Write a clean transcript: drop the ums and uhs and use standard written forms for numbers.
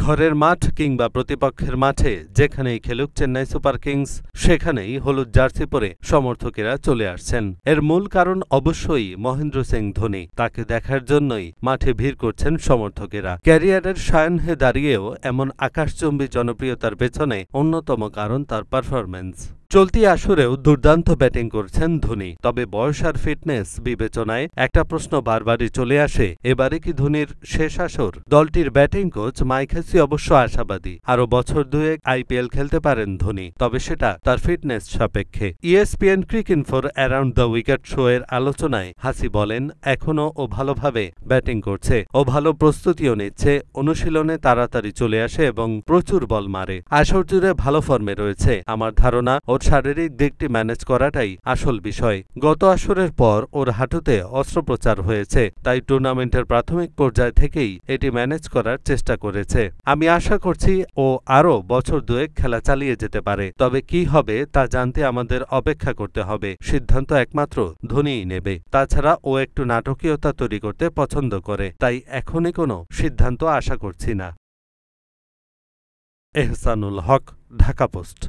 ঘরের মাঠ কিংবা প্রতিপক্ষের মাঠে যেখানেই খেলুক চেন্নাই সুপার কিংস সেখানেই হলুদ জার্সি পরে সমর্থকেরা চলে আসছেন। এর মূল কারণ অবশ্যই মহেন্দ্র সিং ধোনি। তাকে দেখার জন্যই মাঠে ভিড় করছেন সমর্থকেরা। ক্যারিয়ারের সায়াহ্নে দাঁড়িয়েও এমন আকাশচুম্বী জনপ্রিয়তার পেছনে অন্যতম কারণ তার পারফরম্যান্স। চলতি আসরেও দুর্দান্ত ব্যাটিং করছেন ধোনি। তবে বয়স আর ফিটনেস বিবেচনায় একটা প্রশ্ন বারবারই চলে আসে, এবারে কি ধোনির শেষ আসর? দলটির ব্যাটিং কোচ মাইক হেসি অবশ্য আশাবাদী, আরও বছর দুয়েক আইপিএল খেলতে পারেন ধোনি, তবে সেটা তার ফিটনেস সাপেক্ষে। ইএসপিএন ক্রিকইনফোর অ্যারাউন্ড দ্য উইকেট শো এর আলোচনায় হাসি বলেন, এখনও ও ভালোভাবে ব্যাটিং করছে, ও ভালো প্রস্তুতিও নিচ্ছে, অনুশীলনে তাড়াতাড়ি চলে আসে এবং প্রচুর বল মারে। আসর জুড়ে ভালো ফর্মে রয়েছে। আমার ধারণা ওর শারীরিক দিকটি ম্যানেজ করাটাই আসল বিষয়। গত আসরের পর ওর হাঁটুতে অস্ত্রোপচার হয়েছে, তাই টুর্নামেন্টের প্রাথমিক পর্যায় থেকেই এটি ম্যানেজ করার চেষ্টা করেছে। আমি আশা করছি ও আরও বছর দুয়েক খেলা চালিয়ে যেতে পারে, তবে কি হবে তা জানতে আমাদের অপেক্ষা করতে হবে। সিদ্ধান্ত একমাত্র ধোনিই নেবে। তাছাড়া ও একটু নাটকীয়তা তৈরি করতে পছন্দ করে, তাই এখনই কোনো সিদ্ধান্ত আশা করছি না। এহসানুল হক, ঢাকা পোস্ট।